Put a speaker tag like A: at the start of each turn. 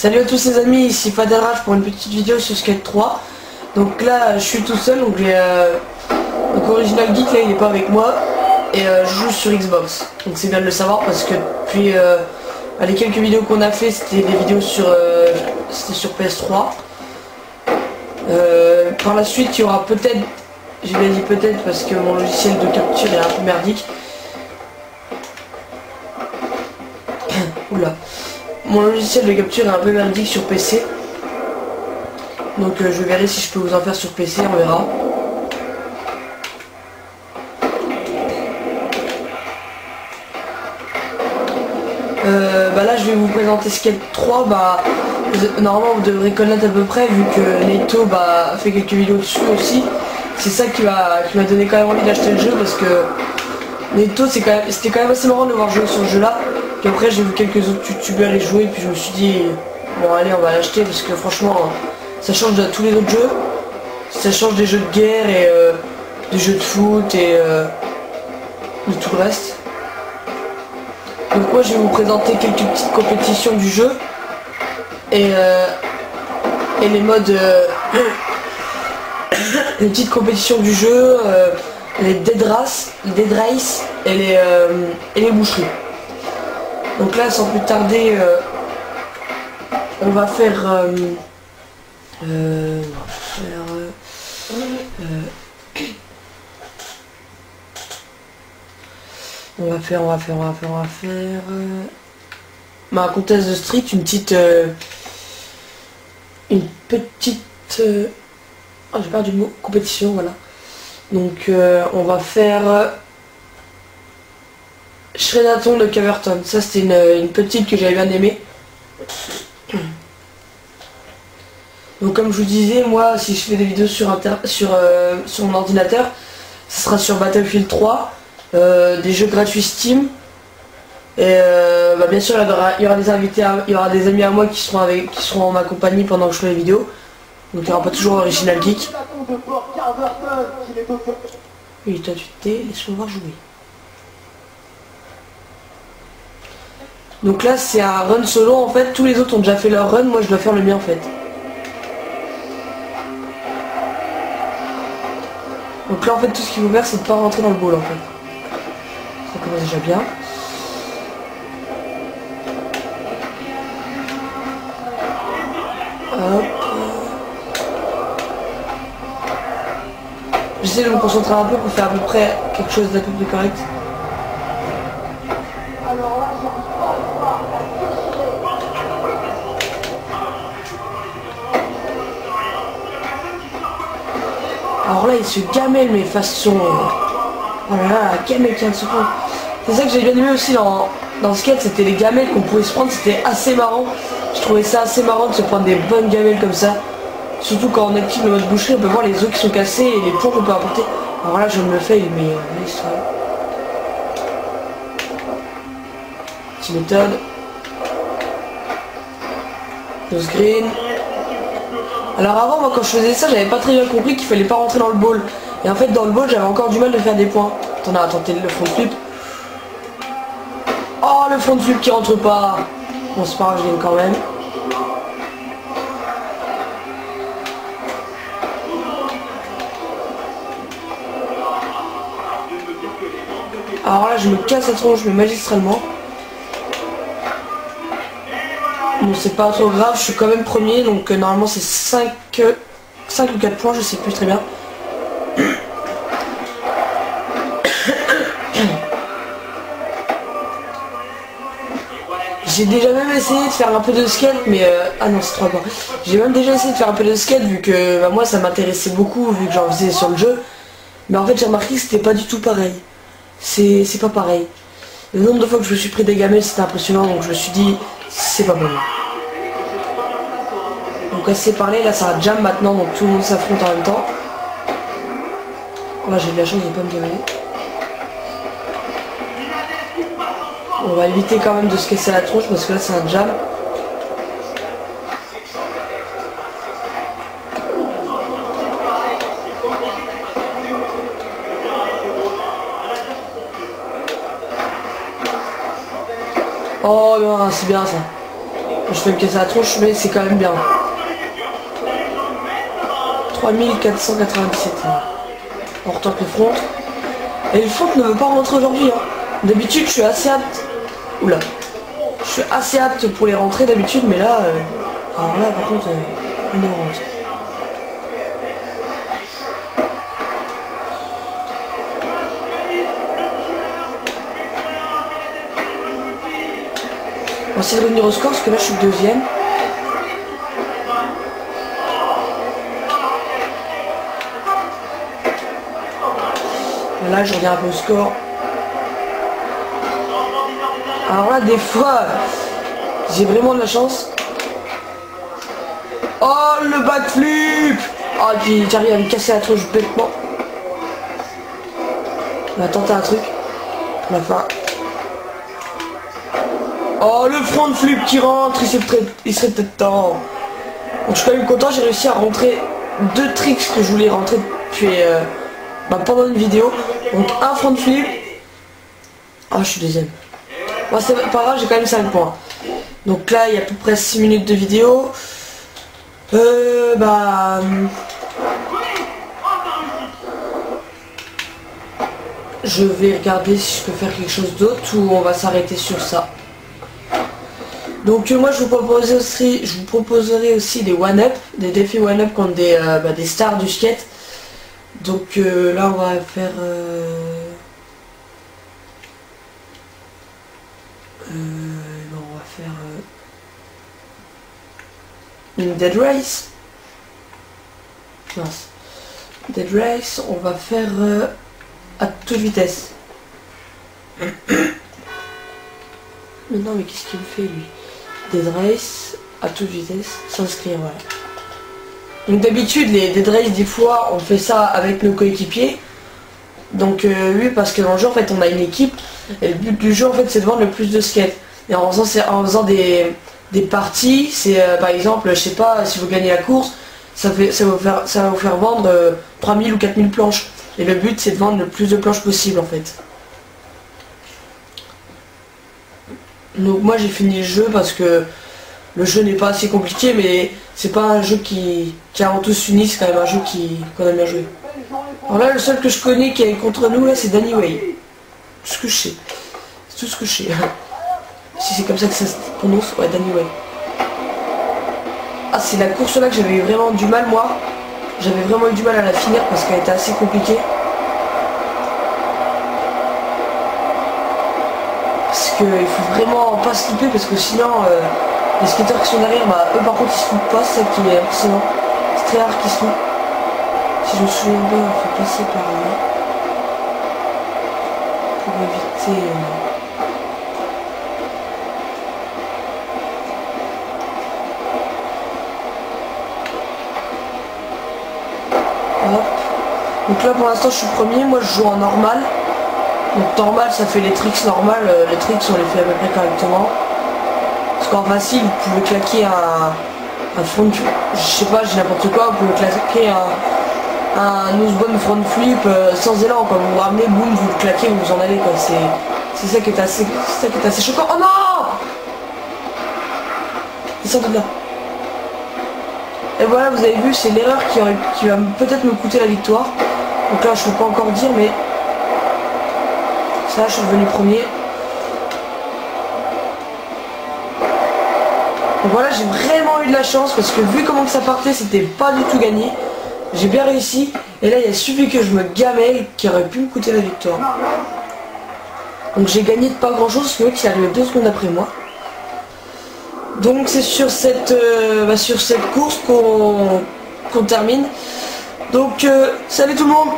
A: Salut à tous les amis, ici Fadarage pour une petite vidéo sur Skate 3. Donc là je suis tout seul, donc Original Geek là il est pas avec moi et je joue sur Xbox. Donc c'est bien de le savoir parce que depuis les quelques vidéos qu'on a fait c'était des vidéos sur PS3. Par la suite il y aura peut-être, j'ai bien dit peut-être parce que mon logiciel de capture est un peu merdique. Oula. Mon logiciel de capture est un peu merdique sur PC. Donc je verrai si je peux vous en faire sur PC, on verra. Là je vais vous présenter Skate 3. Normalement vous devrez connaître à peu près vu que Neto a fait quelques vidéos dessus aussi. C'est ça qui m'a donné quand même envie d'acheter le jeu parce que Neto c'était quand même assez marrant de voir jouer sur ce jeu là. Puis après j'ai vu quelques autres youtubeurs y jouer, puis je me suis dit bon allez on va l'acheter parce que franchement ça change de tous les autres jeux. Ça change des jeux de guerre et des jeux de foot et de tout le reste. Donc moi je vais vous présenter quelques petites compétitions du jeu et les modes les petites compétitions du jeu, les dead race et les boucheries. Donc là sans plus tarder on va faire ma contest de street, une petite oh, j'ai perdu le mot, compétition, voilà. Donc on va faire Shredaton de Caverton. Ça c'était une petite que j'avais bien aimée. Donc comme je vous disais, moi si je fais des vidéos sur mon ordinateur, ce sera sur Battlefield 3, des jeux gratuits Steam. Et bien sûr il y aura des invités, il y aura des amis à moi qui seront en ma compagnie pendant que je fais les vidéos. Donc il n'y aura pas toujours Original Geek. Oui toi tu t'es, laisse-moi voir jouer. Donc là c'est un run solo en fait, tous les autres ont déjà fait leur run, moi je dois faire le mien en fait. Donc là en fait tout ce qu'il faut faire c'est de pas rentrer dans le ball en fait. Ça commence déjà bien. Hop. J'essaie de me concentrer un peu pour faire à peu près quelque chose d'un peu plus correct. Alors là il se gamelle mais façon... Oh là là, la gamelle qui vient de se prendre. C'est ça que j'ai bien aimé aussi dans Skate, c'était les gamelles qu'on pouvait se prendre, c'était assez marrant. Je trouvais ça assez marrant de se prendre des bonnes gamelles comme ça. Surtout quand on active le mode boucherie, on peut voir les os qui sont cassés et les points qu'on peut apporter. Alors là je me le fais mais petite méthode. Nose green. Alors avant moi quand je faisais ça j'avais pas très bien compris qu'il fallait pas rentrer dans le ball. Et en fait dans le ball j'avais encore du mal de faire des points. Attendez, attendez le front flip. Oh le front flip qui rentre pas. Bon c'est pas grave, je gagne quand même. Alors là je me casse la tronche mais magistralement. Bon c'est pas trop grave, je suis quand même premier donc normalement c'est 5 ou 4 points, je sais plus très bien. J'ai déjà même essayé de faire un peu de skate mais ah non c'est 3 points. J'ai même déjà essayé de faire un peu de skate vu que moi ça m'intéressait beaucoup vu que j'en faisais sur le jeu. Mais en fait j'ai remarqué que c'était pas du tout pareil. C'est pas pareil. Le nombre de fois que je me suis pris des gamelles c'était impressionnant donc je me suis dit c'est pas bon. Donc assez parlé, là ça va jam maintenant donc tout le monde s'affronte en même temps. Là j'ai de la chance de pas me gameler. On va éviter quand même de se casser la tronche parce que là c'est un jam. Oh non, c'est bien ça. Je vais me casser la tronche, mais c'est quand même bien. 3497. On retente le front. Et le front ne veut pas rentrer aujourd'hui. Hein. D'habitude, je suis assez apte. Oula. Je suis assez apte pour les rentrer d'habitude, mais là... alors là, par contre, on est rentre. On va essayer de revenir au score, parce que là, je suis deuxième. Là, je regarde un peu le score. Alors là, des fois, j'ai vraiment de la chance. Oh, le backflip! Oh, puis j'arrive à me casser la tronche bêtement. On va tenter un truc pour la fin. Oh, le front flip qui rentre, il serait peut-être temps. Donc, je suis quand même content, j'ai réussi à rentrer 2 tricks que je voulais rentrer depuis pendant une vidéo. Donc un front flip. Ah, je suis deuxième. Bon, c'est pas grave, j'ai quand même 5 points. Donc là, il y a à peu près 6 minutes de vidéo. Je vais regarder si je peux faire quelque chose d'autre ou on va s'arrêter sur ça. Donc moi je vous proposerai aussi des one-up, des défis one-up contre des stars du skate. Donc là on va faire une dead race. Mince. Dead race, on va faire à toute vitesse. Mais non, mais qu'est-ce qu'il me fait lui? Dead race à toute vitesse, s'inscrire, voilà. Donc d'habitude les dead race, des fois on fait ça avec nos coéquipiers. Donc oui, parce que dans le jeu en fait on a une équipe et le but du jeu en fait c'est de vendre le plus de skates. Et en faisant des parties, c'est par exemple, je sais pas, si vous gagnez la course, ça va vous faire vendre 3000 ou 4000 planches. Et le but c'est de vendre le plus de planches possible en fait. Donc moi j'ai fini le jeu parce que le jeu n'est pas assez compliqué, mais c'est pas un jeu qui avant tout s'unit, c'est quand même un jeu qu'on aime bien jouer. Alors là le seul que je connais qui est contre nous là c'est Danny Way. Tout ce que je sais. C'est tout ce que je sais. Si c'est comme ça que ça se prononce, ouais, Danny Way. Ah, c'est la course là que j'avais eu vraiment du mal moi. J'avais vraiment eu du mal à la finir parce qu'elle était assez compliquée. Parce qu'il faut vraiment pas slipper parce que sinon les skateurs qui sont derrière, eux par contre ils se loupent pas, c'est ça qui est impressionnant. C'est très rare qu'ils se loupent. Si je me souviens bien, il faut passer par là. Pour éviter... Hop. Donc là pour l'instant je suis premier, moi je joue en normal. Donc normal ça fait les tricks normales, les tricks on les fait à peu près correctement. Score facile, vous pouvez claquer un front, je sais pas, j'ai n'importe quoi, vous pouvez claquer un nosebone front flip sans élan quoi, vous ramenez, boum, vous le claquez, vous vous en allez quoi, c'est ça qui est assez choquant. Oh non! Descends de là. Et voilà, vous avez vu, c'est l'erreur qui va peut-être me coûter la victoire. Donc là, je ne peux pas encore dire, mais ça, je suis revenu premier. Donc voilà, j'ai vraiment eu de la chance parce que vu comment que ça partait, c'était pas du tout gagné. J'ai bien réussi. Et là, il a suffi que je me gamelle qui aurait pu me coûter la victoire. Donc j'ai gagné de pas grand chose parce que l'autre il est arrivé 2 secondes après moi. Donc c'est sur cette course qu'on termine. Donc salut tout le monde.